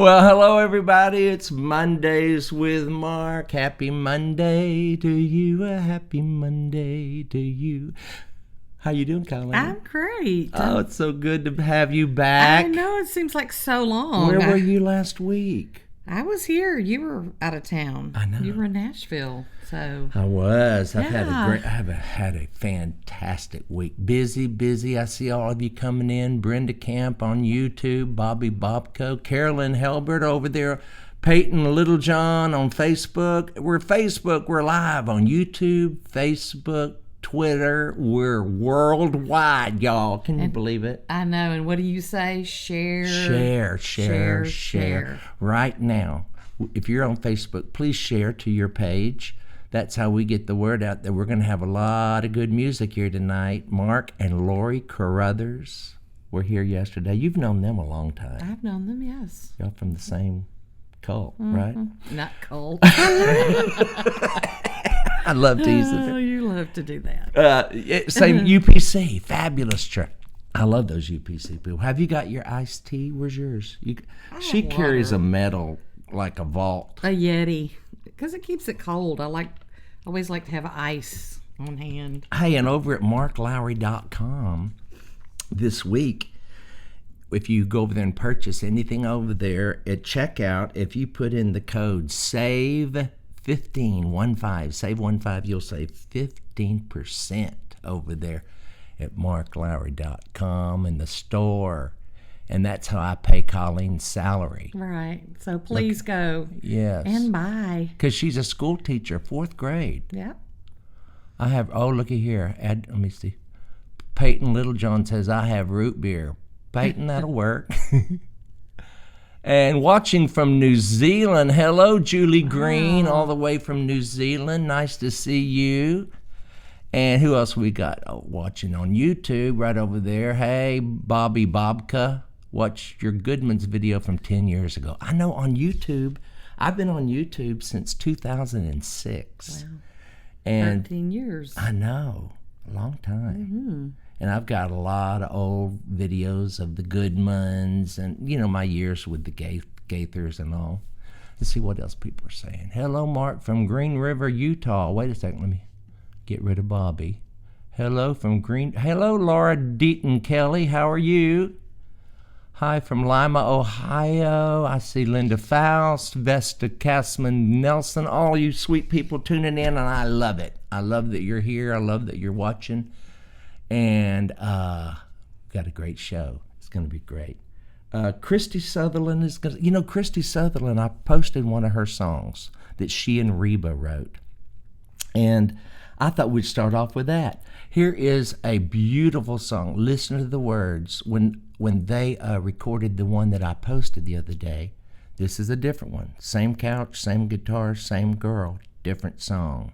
Well, hello everybody. It's Mondays with Mark. Happy Monday to you. A happy Monday to you. How you doing, Colleen? I'm great. Oh, it's so good to have you back. I know, it seems like so long. Where were you last week? I was here. You were out of town. I know. You were in Nashville. So I was. I've Yeah. had a fantastic week. Busy. I see all of you coming in. Brenda Camp on YouTube, Bobby Bobco, Carolyn Helbert over there, Peyton Littlejohn on Facebook. We're live on YouTube, Facebook, Twitter. We're worldwide, y'all. Can you believe it? I know. And what do you say? Share. Share. Right now, if you're on Facebook, please share to your page. That's how we get the word out that we're going to have a lot of good music here tonight. Mark and Lori Carouthers were here yesterday. You've known them a long time. I've known them, yes. Y'all from the same cult, right? Not cold. I love teasing Oh, it. you love to do that. Same UPC, fabulous track. I love those UPC people. Have you got your iced tea? Where's yours? She have carries water. a medal like a vault. A Yeti. Because it keeps it cold. Always like to have ice on hand. Hey, and over at marklowry.com this week, if you go over there and purchase anything over there at checkout, if you put in the code SAVE15, save 15, you'll save 15% over there at marklowry.com in the store. And that's how I pay Colleen's salary. Right. So please go. Yes. And buy. Because she's a school teacher, 4th grade. Yep. I have, looky here. Let me see. Peyton Littlejohn says, I have root beer. Peyton, that'll work. And watching from New Zealand, hello, Julie Green, all the way from New Zealand. Nice to see you. And who else we got watching on YouTube right over there? Hey, Bobby Bobka. Watch your Goodman's video from 10 years ago. I know on YouTube, I've been on YouTube since 2006. Wow. And 13 years. I know, a long time. And I've got a lot of old videos of the Goodmans and, my years with the Gaithers and all. Let's see what else people are saying. Hello, Mark from Green River, Utah. Wait a second, let me get rid of Bobby. Hello, Laura Deaton Kelly. How are you? Hi from Lima, Ohio. I see Linda Faust, Vesta Cassman Nelson, all you sweet people tuning in, and I love it. I love that you're here. I love that you're watching. And got a great show. It's going to be great. Christy Sutherland is going to... Christy Sutherland, I posted one of her songs that she and Reba wrote. And I thought we'd start off with that. Here is a beautiful song. Listen to the words. When they recorded the one that I posted the other day, this is a different one. Same couch, same guitar, same girl, different song.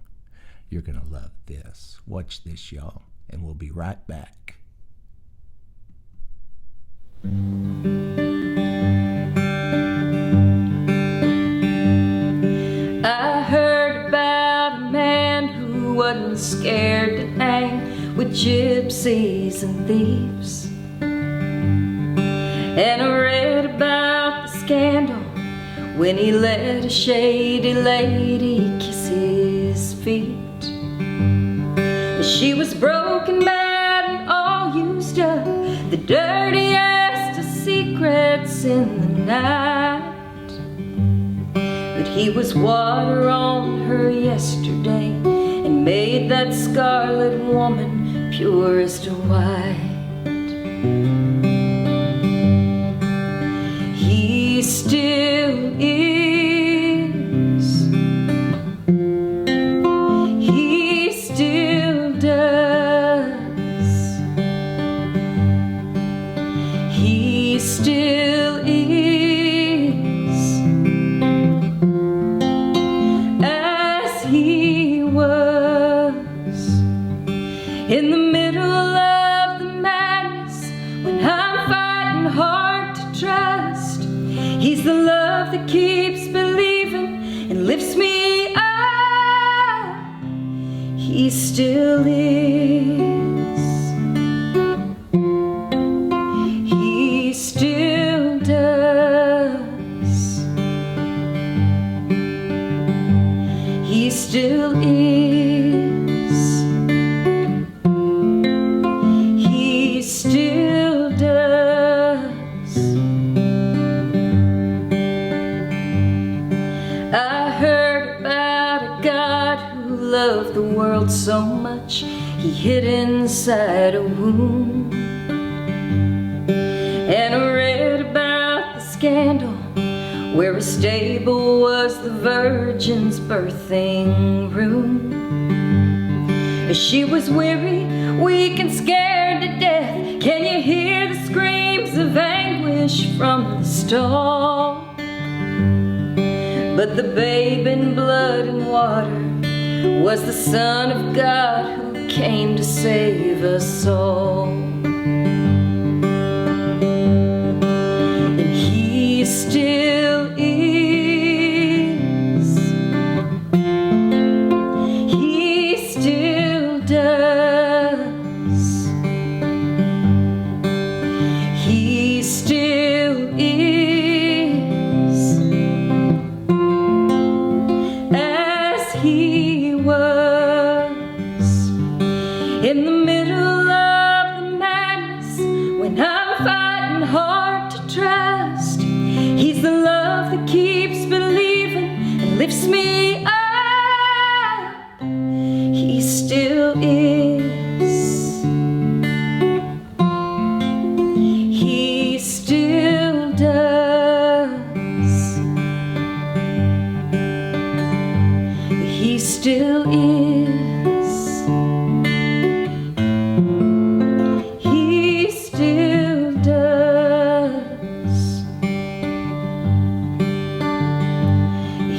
You're going to love this. Watch this, y'all, and we'll be right back. I heard about a man who wasn't scared to hang with gypsies and thieves. And I read about the scandal when he let a shady lady kiss his feet. She was broken, bad, and all used up, the dirtiest of secrets in the night. But he was water on her yesterday and made that scarlet woman pure as to white. He still is. He still does. He still is as he was in the middle of the madness when I'm fighting hard to trust. He's the love that keeps believing and lifts me up. He still is. He still does. still is. He still does. I heard about a God who loved the world so much he hid inside a womb. And I read about the scandal where a stable was the virgin's birthing room. As she was weary, weak and scared to death, can you hear the screams of anguish from the stall? But the babe in blood and water was the Son of God who came to save us all. And he still is. He still does. He still is. As he was in the middle of the madness, when I'm fighting hard to trust, he's the love that keeps believing and lifts me up. He still is. He still does. He still is. He still does.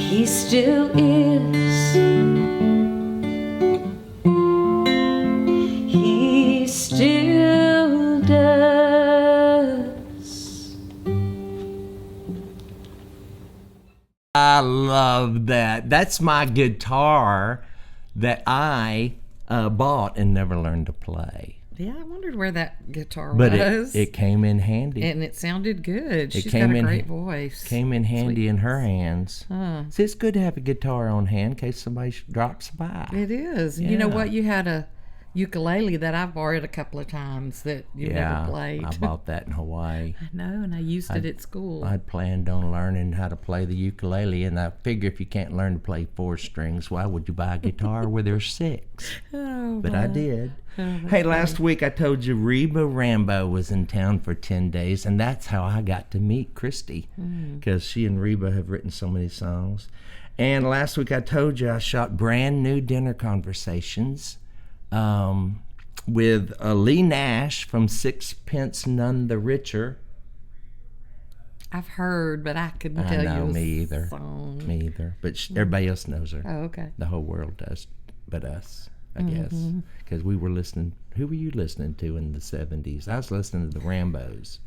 He still is. He still does. I love that. That's my guitar that I bought and never learned to play. Yeah, I wondered where that guitar But was. it came in handy. And it sounded good. She's came got a in- great voice. Came in handy in her hands. Huh. See, it's good to have a guitar on hand in case somebody drops by. It is. You know Yeah. what? You had a ukulele that I borrowed a couple of times that you never played. I bought that in Hawaii. I know, and I used it at school. I'd planned on learning how to play the ukulele, and I figure if you can't learn to play 4 strings, why would you buy a guitar where there's 6? Oh, But I did. Oh, Hey, last week I told you Reba Rambo was in town for 10 days, and that's how I got to meet Christy, because she and Reba have written so many songs. And last week I told you I shot brand new dinner conversations with Lee Nash from Sixpence None the Richer. I've heard, but I couldn't tell you. Me either. Song. Me either. But everybody else knows her. Oh, okay. The whole world does, but us, I guess. Because we were listening. Who were you listening to in the 70s? I was listening to the Rambos.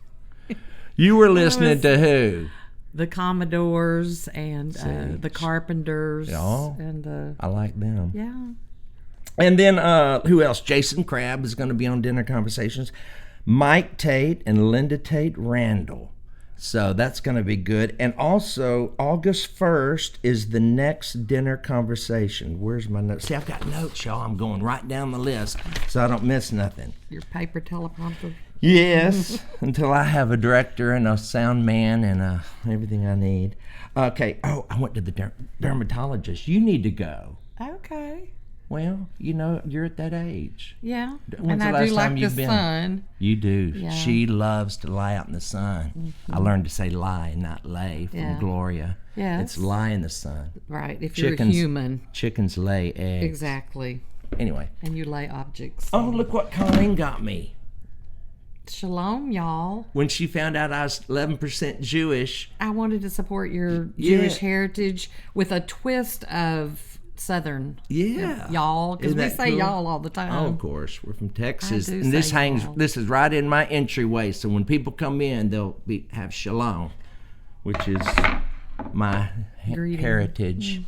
You were listening to who? The Commodores and the Carpenters. Yeah. And the I like them. yeah. And then who else? Jason Crabb is going to be on Dinner Conversations. Mike Tate and Linda Tate Randall. So that's going to be good. And also, August 1st is the next dinner conversation. Where's my notes? See, I've got notes, y'all. I'm going right down the list so I don't miss nothing. Your paper teleprompter. Yes, until I have a director and a sound man and everything I need. Okay. Oh, I went to the dermatologist. You need to go. Okay. Well, you know, you're at that age. Yeah. When's And the I last do time like the you've been? sun. You do. Yeah. She loves to lie out in the sun. I learned to say lie, not lay, from Yeah. Gloria. Yes. It's lie in the sun. Right. If Chickens- you're a human. Chickens lay eggs. Exactly. Anyway. And you lay objects. Oh, look what Colleen got me. Shalom, y'all. When she found out I was 11% Jewish. I wanted to support your Yeah. Jewish heritage with a twist of Southern. Yeah. Y'all, because Isn't we that say cool? y'all all the time. Oh, of course. We're from Texas. I do And this say y'all. this is right in my entryway. So when people come in, they'll have shalom, which is my Greeting. heritage.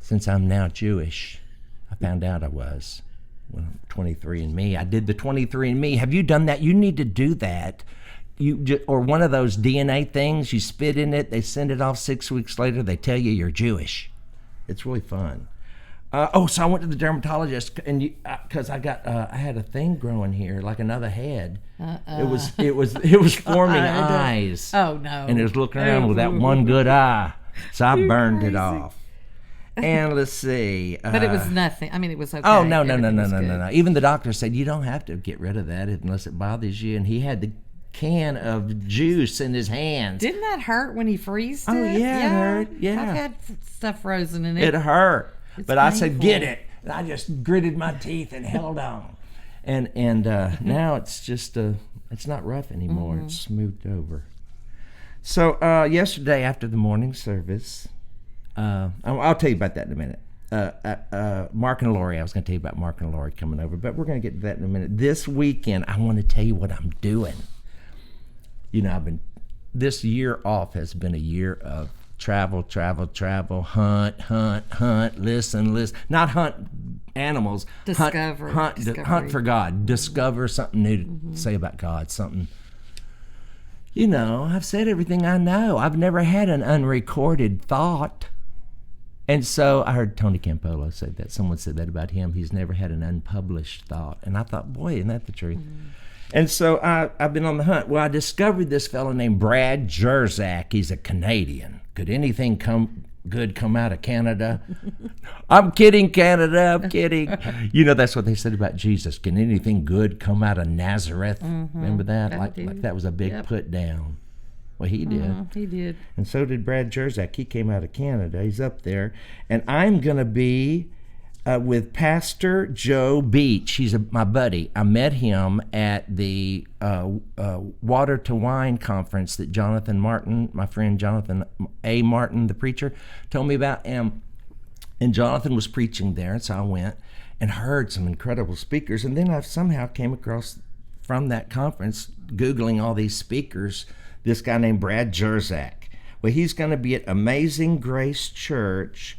Since I'm now Jewish. I found out I was when I'm 23andMe. I did the 23andMe. Have you done that? You need to do that. Or one of those DNA things, you spit in it, they send it off 6 weeks later, they tell you you're Jewish. It's really fun. So I went to the dermatologist, and because I had a thing growing here, like another head. It was forming eyes. Oh no! And it was looking around with that one good eye, so I burned it crazy. off. And let's see. But it was nothing. I mean, it was okay. Oh no! Everything was good. No! Even the doctor said you don't have to get rid of that unless it bothers you. And he had the can of juice in his hands. Didn't that hurt when he freezed it? Oh yeah, it hurt. Yeah, I've had stuff frozen in it. It hurt. It's But I said, painful. get it. And I just gritted my teeth and held on. And now it's just, it's not rough anymore. It's smoothed over. So yesterday after the morning service, I'll tell you about that in a minute. Mark and Lori, I was going to tell you about Mark and Lori coming over, but we're going to get to that in a minute. This weekend, I want to tell you what I'm doing. You know, this year off has been a year of travel, hunt, listen. Not hunt animals. Discover. Hunt for God. Discover something new to say about God. Something, you know, I've said everything I know. I've never had an unrecorded thought. And so I heard Tony Campolo say that. Someone said that about him. He's never had an unpublished thought. And I thought, boy, isn't that the truth? And so I've been on the hunt. Well, I discovered this fellow named Brad Jerzak. He's a Canadian. Could anything good come out of Canada? I'm kidding, Canada. I'm kidding. You know, that's what they said about Jesus. Can anything good come out of Nazareth? Remember that? Like that was a big put down. Well, he did. He did. And so did Brad Jerzak. He came out of Canada. He's up there. And I'm going to be with Pastor Joe Beach. He's my buddy. I met him at the Water to Wine conference that Jonathan Martin, my friend Jonathan A. Martin, the preacher, told me about. And Jonathan was preaching there, and so I went and heard some incredible speakers. And then I somehow came across, from that conference, Googling all these speakers, this guy named Brad Jerzak. Well, he's going to be at Amazing Grace Church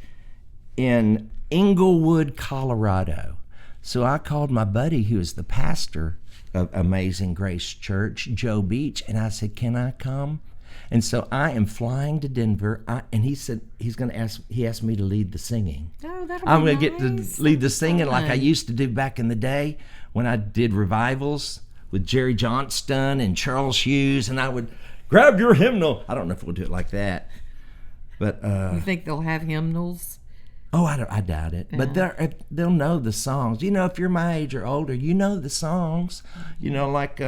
in Englewood, Colorado. So I called my buddy who is the pastor of Amazing Grace Church, Joe Beach, and I said, can I come? And so I am flying to Denver, and he said he asked me to lead the singing. Oh, that'll I'm be going to get nice. to lead the singing like I Fun. used to do back in the day when I did revivals with Jerry Johnston and Charles Hughes, and I would grab your hymnal. I don't know if we'll do it like that, but You think they'll have hymnals? oh, I doubt it. But they'll know the songs. You know, if you're my age or older, you know the songs. You know, like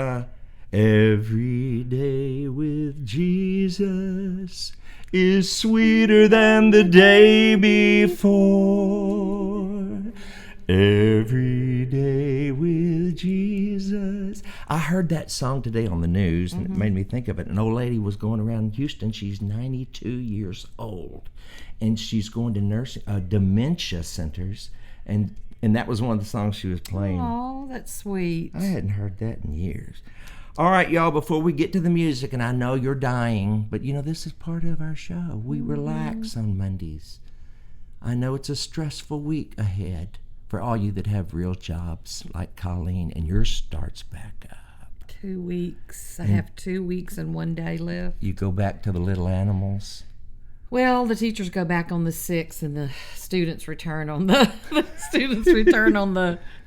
every day with Jesus is sweeter than the day before. Every day with Jesus. I heard that song today on the news, and it made me think of it. An old lady was going around Houston. She's 92 years old, and she's going to dementia centers, and that was one of the songs she was playing. Oh, that's sweet. I hadn't heard that in years. All right, y'all, before we get to the music, and I know you're dying, but you know, this is part of our show. We relax on Mondays. I know it's a stressful week ahead for all you that have real jobs like Colleen, and yours starts back up. 2 weeks. I have 2 weeks and 1 day left. You go back to the little animals. Well, the teachers go back on the 6th, and the students return on the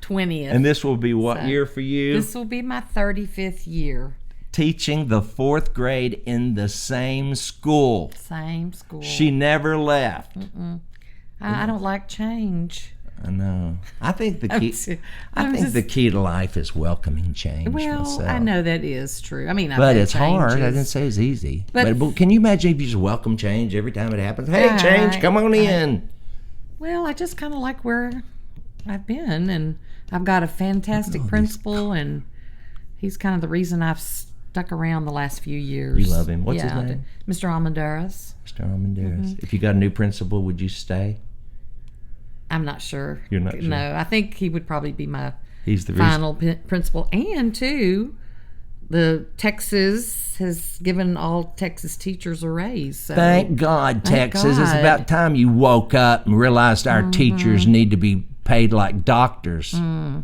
20th. And this will be what year for you? This will be my 35th year. Teaching the 4th grade in the same school. Same school. She never left. I don't like change. I know. I think the key. I'm the just- key to life is welcoming change. Well, myself. I know that is true. I mean, I've But had it's hard. I changes. didn't say it's easy. But- But can you imagine if you just welcome change every time it happens? Hey, change, come on in. Well, I just kind of like where I've been, and I've got a fantastic principal, and he's kind of the reason I've stuck around the last few years. You love him. What's his I do. name? Mr. Almendares. Mr. Armendariz. If you got a new principal, would you stay? I'm not sure. You're not sure? No, I think he would probably be my He's the reason. final principal. And, too, the Texas has given all Texas teachers a raise. So. Thank God, Texas. It's God. about time you woke up and realized our teachers need to be paid like doctors. Well,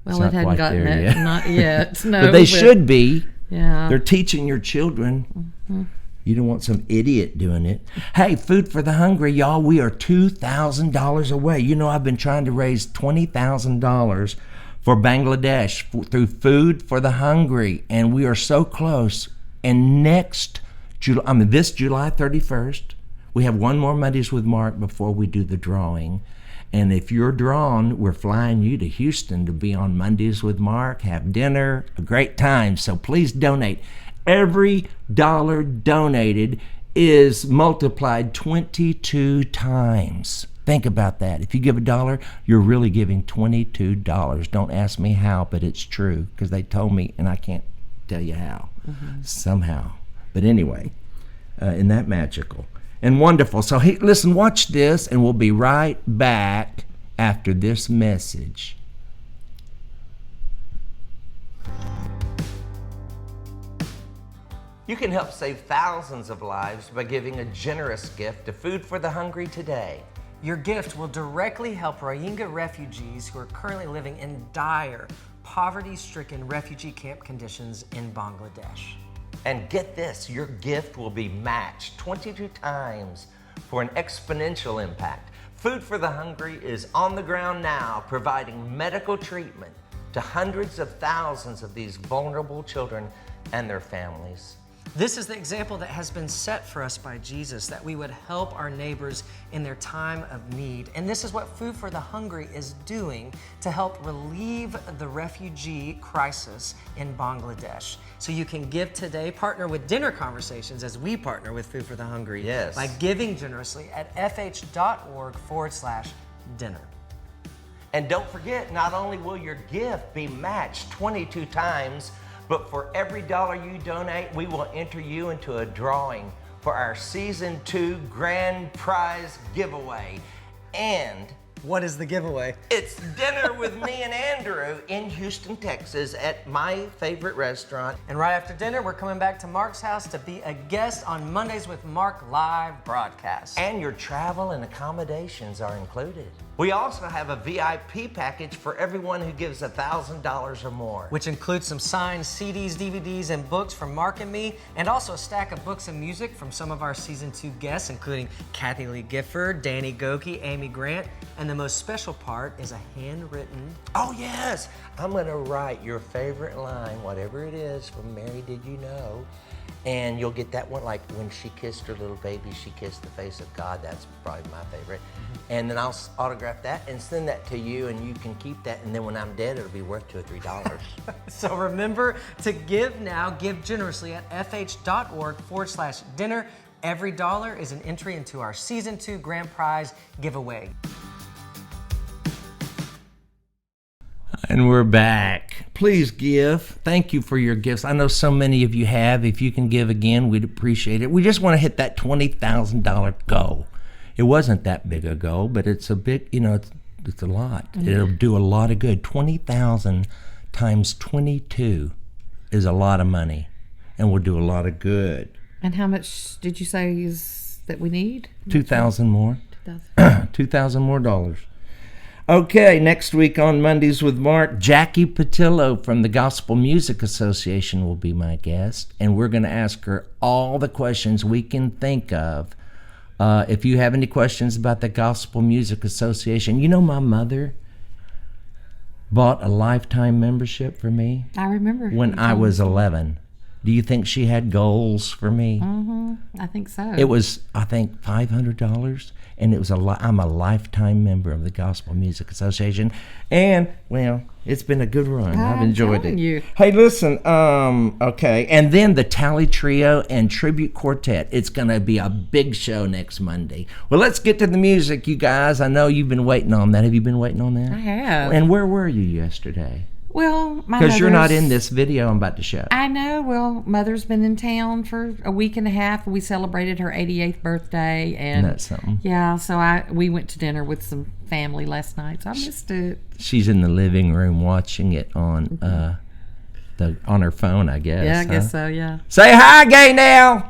It's it not hadn't quite gotten there it. yet. Not yet. No, But they should be. Yeah. They're teaching your children. You don't want some idiot doing it. Hey, Food for the Hungry, y'all. We are $2,000 away. You know, I've been trying to raise $20,000 for Bangladesh through Food for the Hungry, and we are so close. And this July 31st, we have one more Mondays with Mark before we do the drawing. And if you're drawn, we're flying you to Houston to be on Mondays with Mark, have dinner, a great time. So please donate. Every dollar donated is multiplied 22 times. Think about that. If you give $1, you're really giving $22. Don't ask me how, but it's true because they told me, and I can't tell you how. Somehow. But anyway, isn't that magical and wonderful? So listen, watch this, and we'll be right back after this message. You can help save thousands of lives by giving a generous gift to Food for the Hungry today. Your gift will directly help Rohingya refugees who are currently living in dire, poverty-stricken refugee camp conditions in Bangladesh. And get this, your gift will be matched 22 times for an exponential impact. Food for the Hungry is on the ground now, providing medical treatment to hundreds of thousands of these vulnerable children and their families. This is the example that has been set for us by Jesus, that we would help our neighbors in their time of need. And this is what Food for the Hungry is doing to help relieve the refugee crisis in Bangladesh. So you can give today, partner with Dinner Conversations as we partner with Food for the Hungry. Yes. By giving generously at fh.org/dinner. And don't forget, not only will your gift be matched 22 times, but for every dollar you donate, we will enter you into a drawing for our Season 2 Grand Prize Giveaway. And what is the giveaway? It's dinner with me and Andrew in Houston, Texas at my favorite restaurant. And right after dinner, we're coming back to Mark's house to be a guest on Mondays with Mark live broadcast. And your travel and accommodations are included. We also have a VIP package for everyone who gives $1,000 or more. Which includes some signed CDs, DVDs, and books from Mark and me, and also a stack of books and music from some of our Season 2 guests, including Kathy Lee Gifford, Danny Goki, Amy Grant, and the most special part is a handwritten... Oh yes! I'm gonna write your favorite line, whatever it is, from Mary Did You Know, and you'll get that one, like when she kissed her little baby, she kissed the face of God. That's probably my favorite. And then I'll autograph that and send that to you, and you can keep that, and then when I'm dead, it'll be worth $2 or $3. So remember to give now, give generously at fh.org/dinner. Every dollar is an entry into our Season 2 Grand Prize giveaway. And we're back. Please give. Thank you for your gifts. I know so many of you have. If you can give again, we'd appreciate it. We just want to hit that $20,000 goal. It wasn't that big a goal, but it's a big, it's a lot. Mm-hmm. It'll do a lot of good. 20,000 times 22 is a lot of money, and will do a lot of good. And how much did you say is that we need? 2,000 more. 2,000. 2,000 more dollars. Okay, next week on Mondays with Mark, Jackie Patillo from the Gospel Music Association will be my guest, and we're going to ask her all the questions we can think of. If you have any questions about the Gospel Music Association, my mother bought a lifetime membership for me. I remember. When I was 11. Do you think she had goals for me? Mm-hmm. I think so. It was, I think, $500, and it was I'm a lifetime member of the Gospel Music Association, and it's been a good run. I've enjoyed it. You. Hey, listen, okay, and then the Tally Trio and Tribute Quartet. It's going to be a big show next Monday. Well, let's get to the music, you guys. I know you've been waiting on that. Have you been waiting on that? I have. And where were you yesterday? Well, because you're not in this video I'm about to show. I know. Well, Mother's been in town for a week and a half. We celebrated her 88th birthday, and that's something. Yeah, so we went to dinner with some family last night. So I missed it. She's in the living room watching it on on her phone, I guess. Yeah, I guess so. Yeah. Say hi, Gaynell.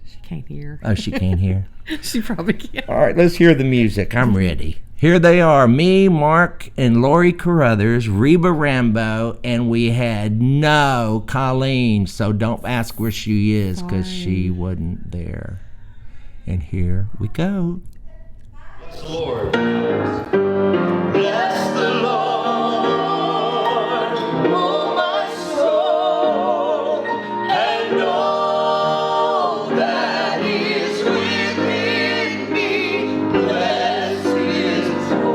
She can't hear. Oh, she can't hear. She probably can't. All right, let's hear the music. I'm ready. Here they are, me, Mark, and Lori Carouthers, Reba Rambo, and we had no Colleen, so don't ask where she is because she wasn't there. And here we go. Bless the Lord. Bless the Lord, oh my soul, and all that is within me. Bless His holy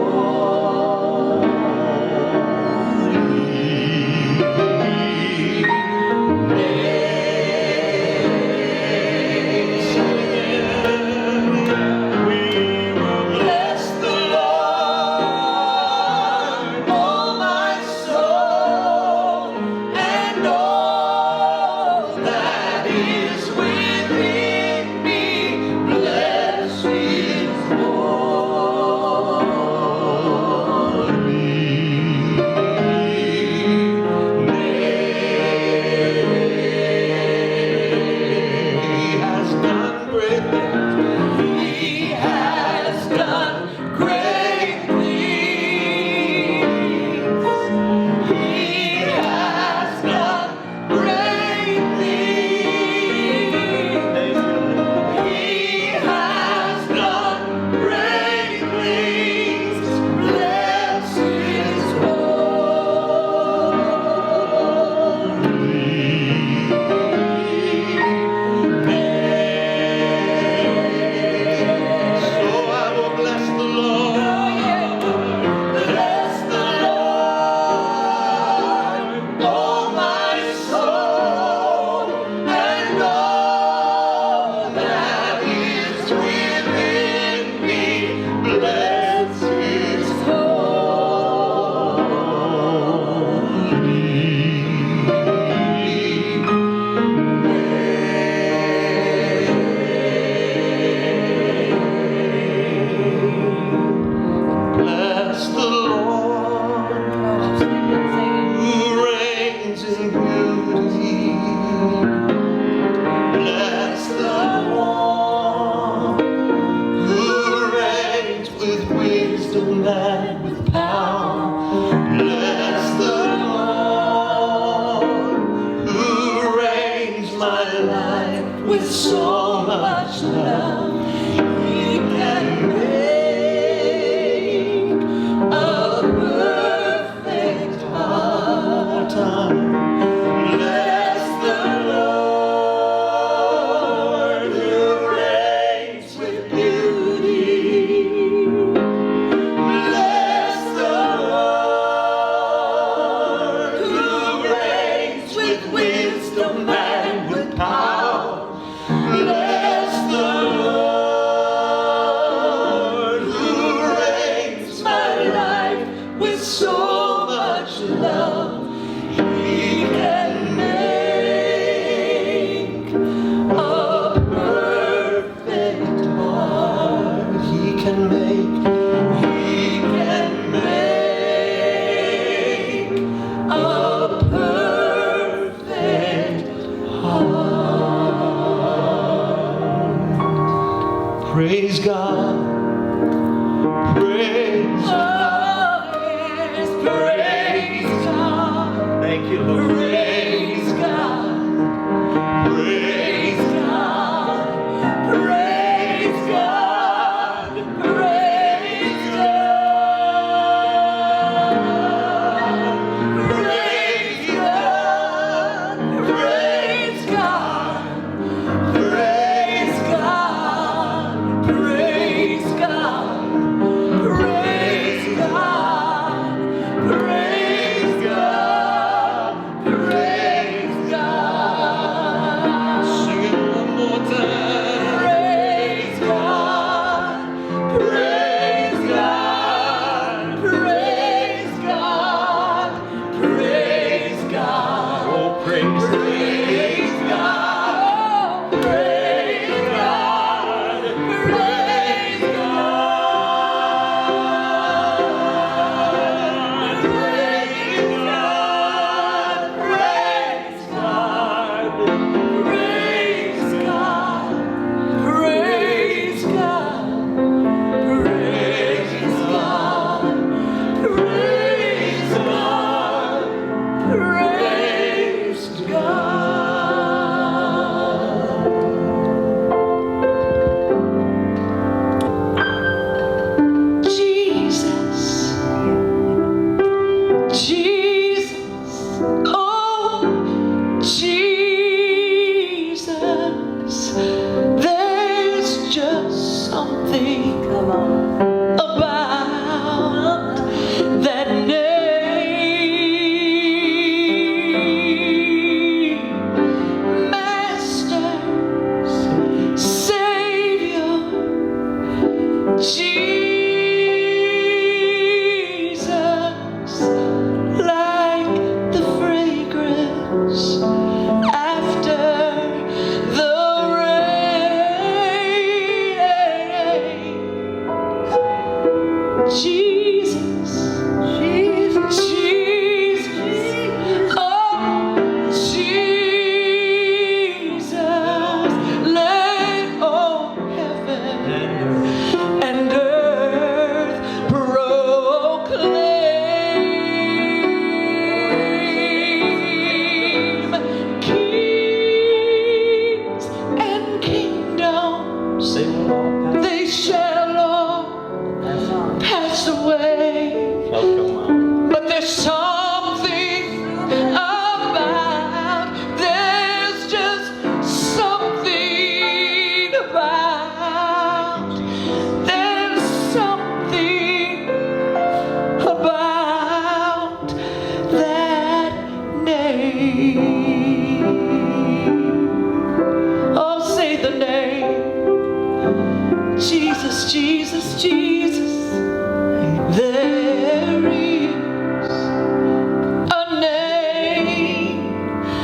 with so much love. He can make a perfect heart. Bless the Lord who reigns with beauty. Bless the Lord who reigns with wisdom and with power. Bless the Lord who reigns my life with so much love. He can make a perfect heart. He can make a perfect heart. Praise God. Praise God. Yes, praise God. Thank you, Lord. Praise God. Praise God. Praise God. Praise God. Praise God. Praise God. Praise God. Praise God. Praise God. Praise God. Praise something about that name. Master, Savior, Jesus, like the fragrance after the rain. Jesus, Jesus, Jesus, oh Jesus, let all heaven and earth proclaim. Kings and kingdoms, they shall all pass away, but there's something about, there's just something about, there's something about that name. Oh, say the name, Jesus, Jesus, Jesus. There is a name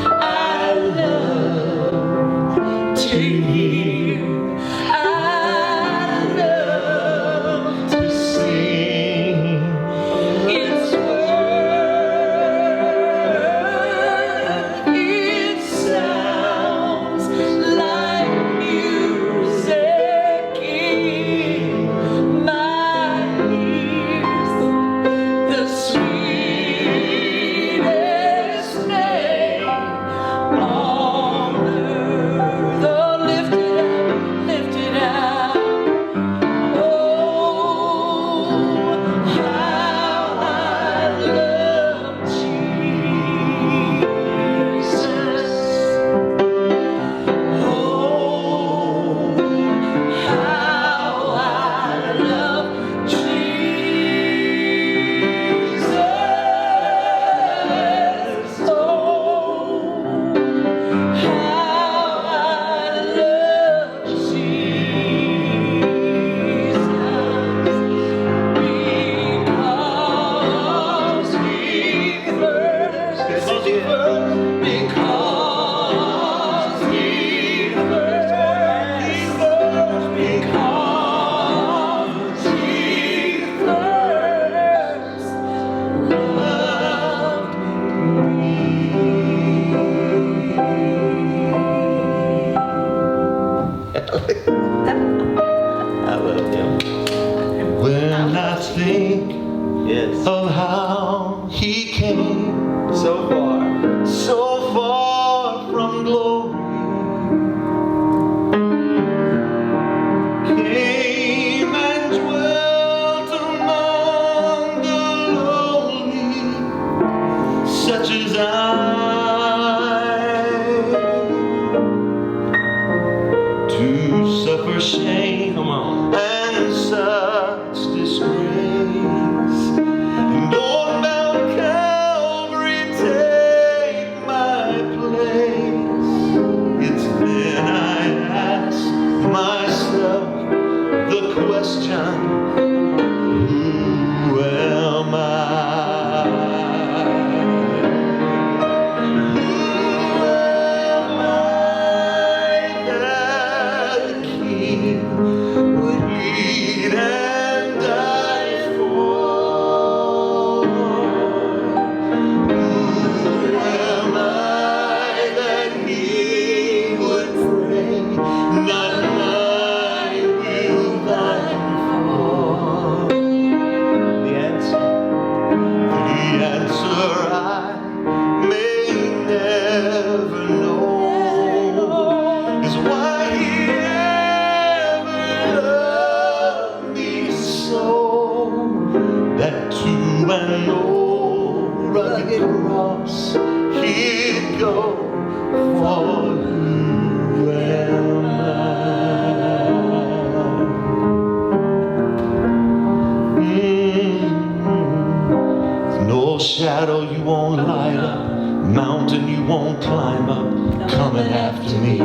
I love to hear, I love to sing. Its word, it sounds like music in my ears. The sweetest name on earth. Oh, lift it up, lift it up. Oh, how I love Jesus. Oh, how I love Jesus. Oh, how I love Jesus. Because he first, because he first, because he first loved me. I love him. When I think of how he came so far from glory, came and dwelt among the lowly, such as I, to suffer shame and such disgrace, and on Mount Calvary take my place. It's then I ask myself the question, who am I? Who am I that the King would bleed and die for? Who am I that he would pray, not mine will thine for? shadow you won't light up, mountain you won't climb up, coming after me.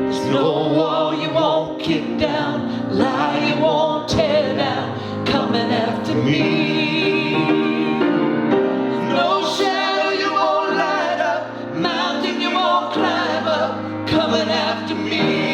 There's no wall you won't kick down, lie you won't tear down, coming after me. No shadow you won't light up, mountain you won't climb up, coming after me.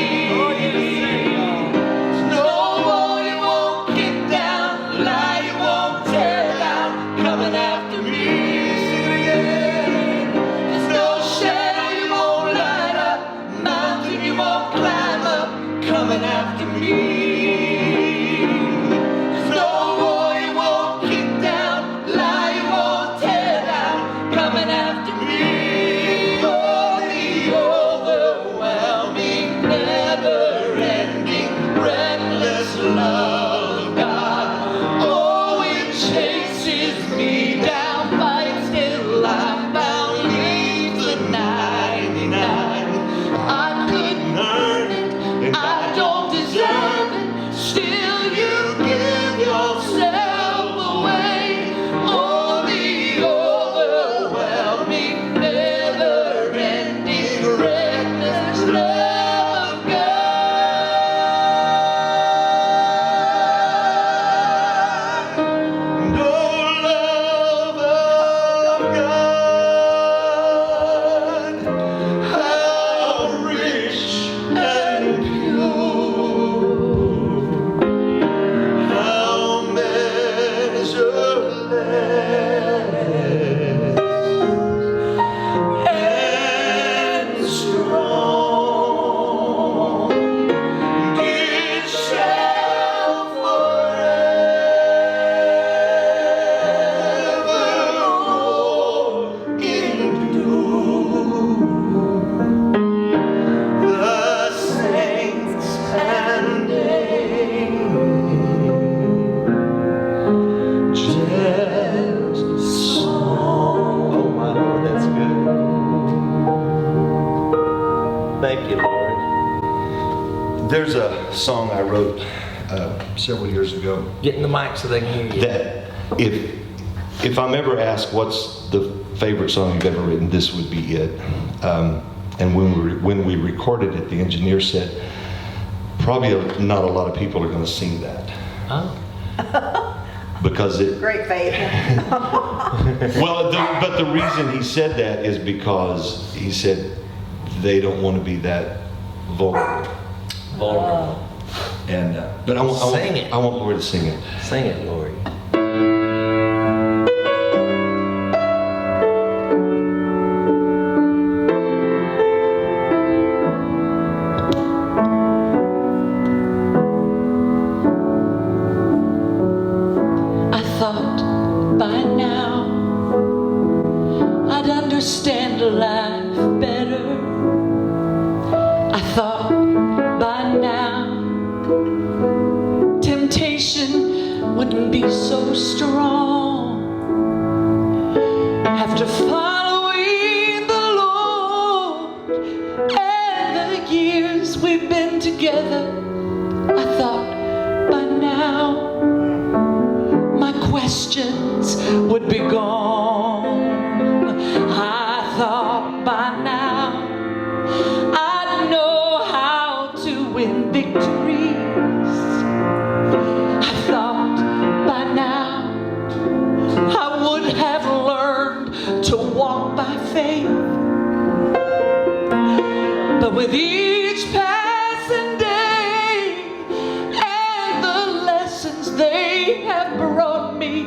Thank you, Lord. There's a song I wrote several years ago. Get in the mic so they can hear you. That if I'm ever asked what's the favorite song you've ever written, this would be it. And when we recorded it, the engineer said, probably not a lot of people are going to sing that. Oh. Because it. Great faith. Well, but the reason he said that is because he said they don't want to be that vulnerable. Vulnerable. And but I want Lori to sing it. Sing it, Lori. I thought by now I'd understand life better. I thought by now temptation wouldn't be so strong. After following the Lord and the years we've been together, I thought by now my questions would be gone. I thought by now I'd know how to win victories. I thought by now I would have learned to walk by faith. But with each passing day and the lessons they have brought me,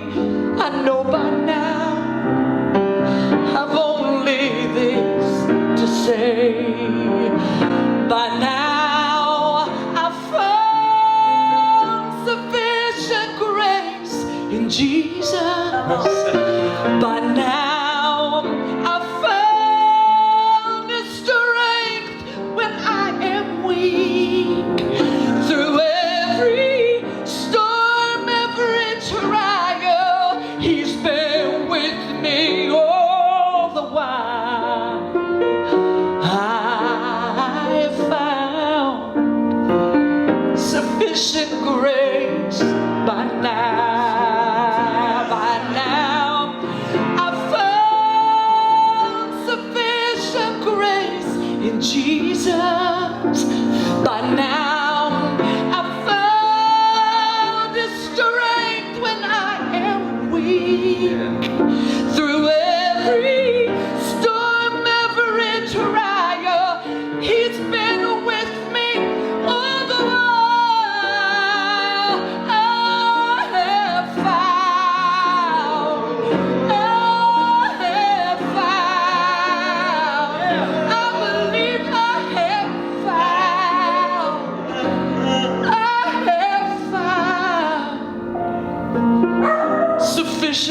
I know by now I've only this to say. By now I've found sufficient grace in Jesus. By now I've found His strength when I am weak. Through every storm, every trial, He's been with me all the while. I found sufficient grace by now. By now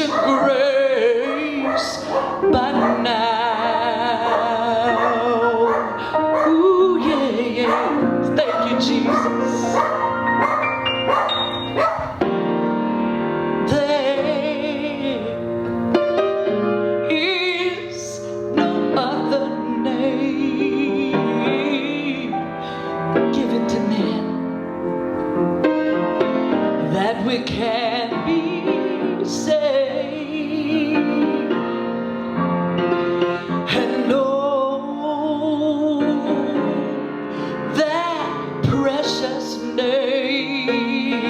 sufficient grace by now. Ooh, yeah, yeah. Thank you, Jesus. There is no other name given to men that we can be saved. And oh, that precious name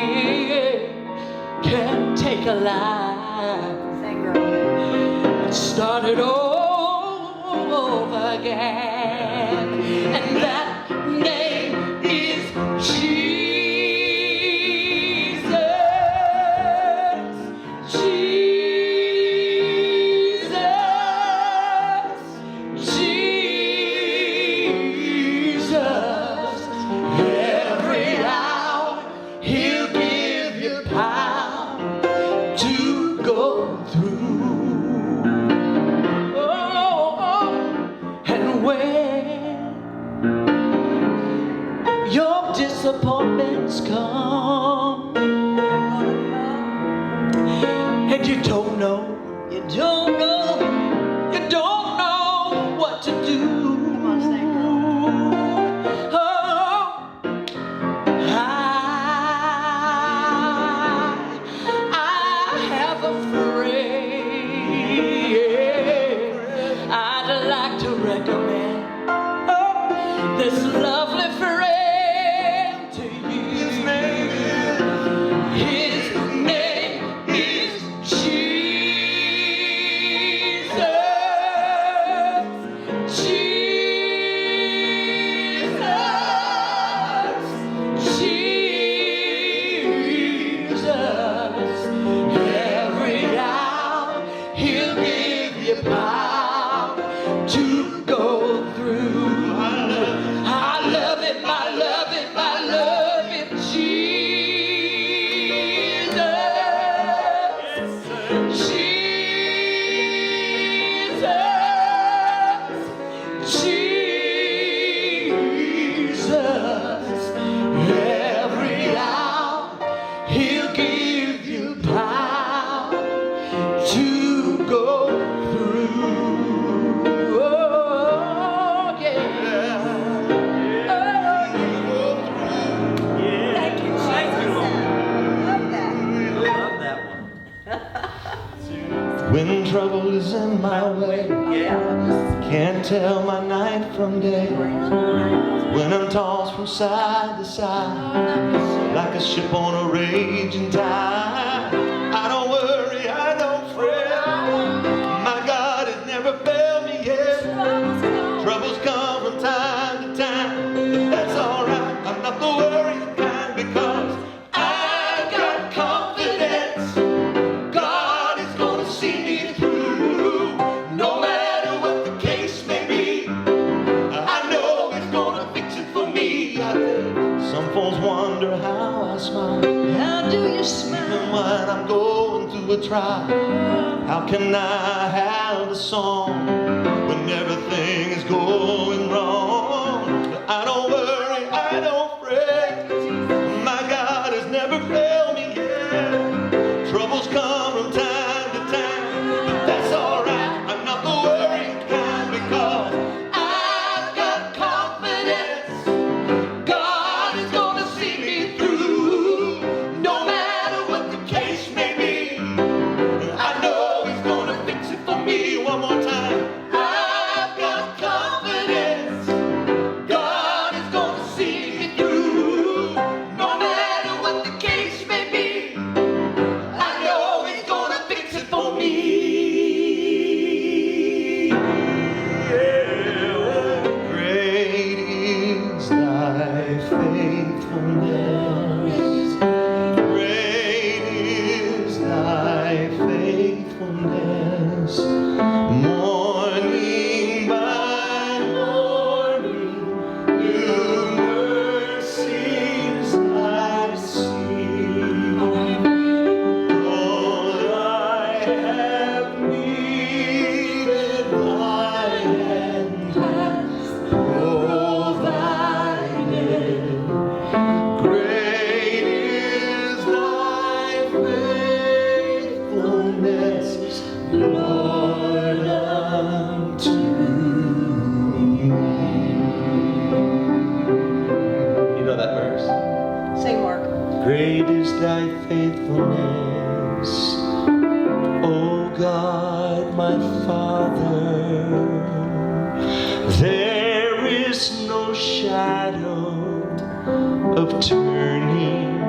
can take a life and start it over again. And that name is Jesus. Jesus. Jesus. Every hour He'll give you power to go through. Oh, and when your disappointments come and you don't know what to do. Oh, I have a friend I'd like to recommend. This lovely friend to you. His name is Jesus. Jesus. Jesus. Every hour He'll give you power to go through. I love Him, I love Him, I love Him, Jesus. Jesus. Every hour He'll give you power to go through. Oh, yeah. Thank you, Jesus. Love that one. When trouble is in my way, can't tell my night from day. When I'm tossed from side to side, like a ship on a raging tide, I don't worry, I don't fret. My God has never failed me yet. Troubles come from time to time, but that's alright. I'm not the worried kind, because I've got confidence. God is gonna see me through, no matter what the case may be. I know He's gonna fix it for me. Some folks wonder how I smile. How do you smile? Even when I'm going through a trial, how can I have a song when everything is going wrong? But I don't worry, I don't fret. My God has never failed me yet. Troubles come from time to time, but that's alright. I'm not the worried kind, because I've got confidence. God is gonna see me through, no matter what the case may be. I know He's gonna fix it for me. One more time. I've got confidence. God is gonna see me through, no matter what the case may be. I know He's gonna fix it for me. Great is thy faithfulness. Great is thy faithfulness. Morning by morning, new mercies I see. All I Great is thy faithfulness, O God, my Father. There is no shadow of turning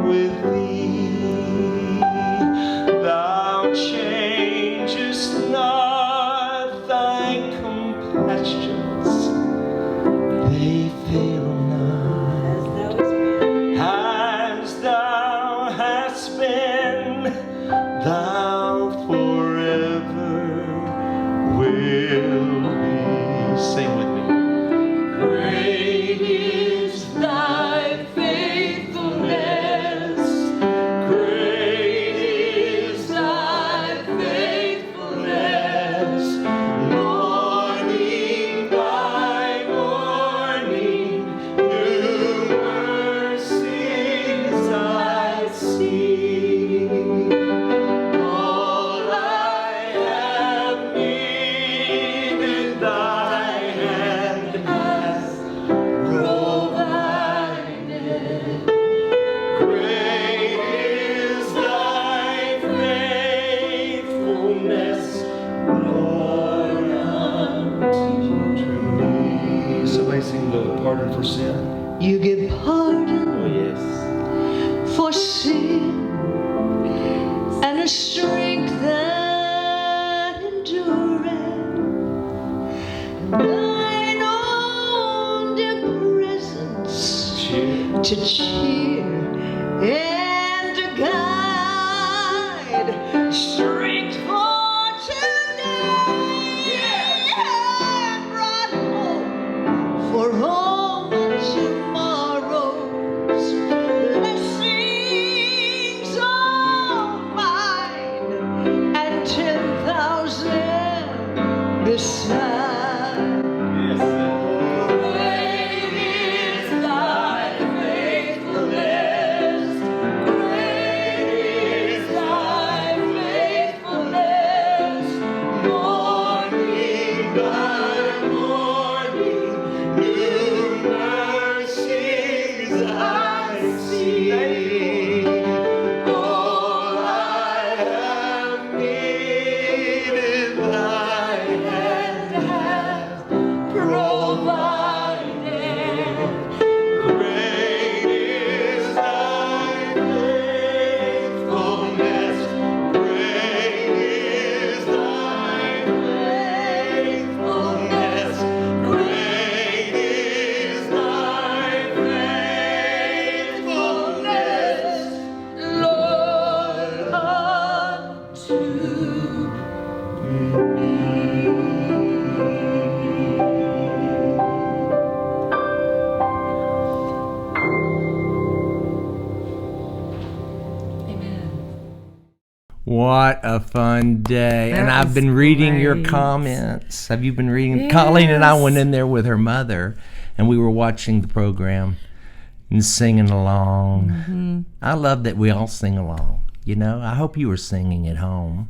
with thee. Thou changest not, thy compassions, they fail not. As thou hast been, thou forever will be. Sing with me. Great is thy faithfulness. Great is thy faithfulness. Morning by morning, new mercies I see. All I have needed, thy hand hath provided. Great is thy faithfulness, Lord, unto me. Somebody sing the pardon for sin. You give pardon Oh, yes. for sin and a strength that endureth. Thine own dear presence Cheer. to cheer and to guide, strength for today and bright hope for all tomorrows. Blessings all mine and 10,000 beside. Yes. Great is thy faithfulness. Great is thy faithfulness. Morning by morning, new mercies I see. All I have needed, thy hand hath provided. Great is thy faithfulness. Great is thy faithfulness. Great is thy faithfulness, Lord, unto What a fun day. That And I've was been reading your great. comments. Have you been reading? Colleen and I Yes. went in there with her mother, and we were watching the program and singing along. Mm-hmm. I love that we all sing along. You know, I hope you were singing at home.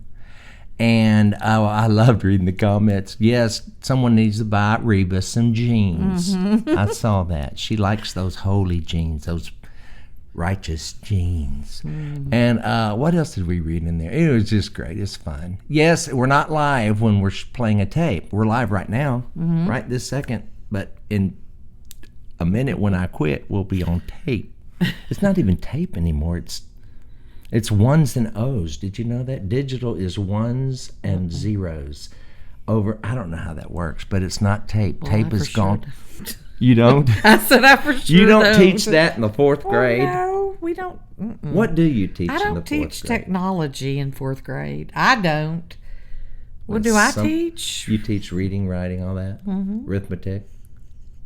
And I loved reading the comments. Yes, someone needs to buy Reba some jeans. Mm-hmm. I saw that. She likes those holy jeans, those righteous jeans. And what else did we read in there? It was just great. It's fun. Yes, we're not live when we're playing a tape. We're live right now, right this second. But in a minute when I quit, we'll be on tape. It's not even tape anymore. It's ones and O's. Did you know that? Digital is ones and zeros. Over, I don't know how that works, but it's not tape. Well, tape I is for sure gone. You don't? I said I for sure You don't teach that in the fourth Oh, grade? no, we don't. What do you teach I in the don't fourth teach grade? technology in fourth grade. I don't. What But do I some- teach? You teach reading, writing, all that? Arithmetic?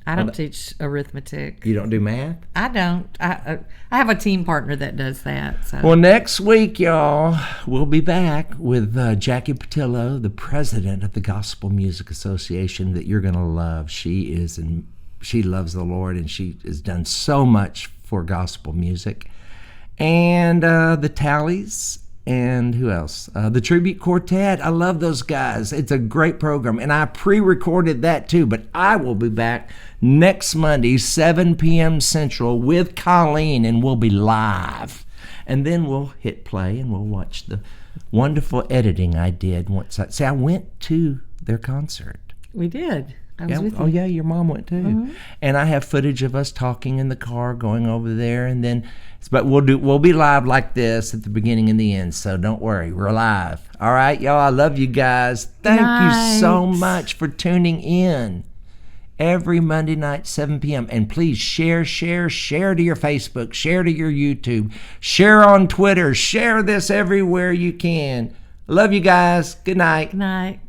I don't teach arithmetic. You don't do math? I don't. I have a team partner that does that. So. Well, next week, y'all, we'll be back with Jackie Patillo, the president of the Gospel Music Association, that you're going to love. She loves the Lord, and she has done so much for gospel music. And the Tallies and who else? The Tribute Quartet. I love those guys. It's a great program, and I pre-recorded that too. But I will be back next Monday, 7 p.m. Central, with Colleen, and we'll be live. And then we'll hit play, and we'll watch the wonderful editing I did once. I went to their concert. We did. I was with you. Oh yeah, your mom went too. And I have footage of us talking in the car, going over there, and then. But we'll be live like this at the beginning and the end. So don't worry, we're live. All right, y'all. I love you guys. Thank you so much for tuning in every Monday night, 7 p.m. And please share to your Facebook, share to your YouTube, share on Twitter, share this everywhere you can. Love you guys. Good night. Good night.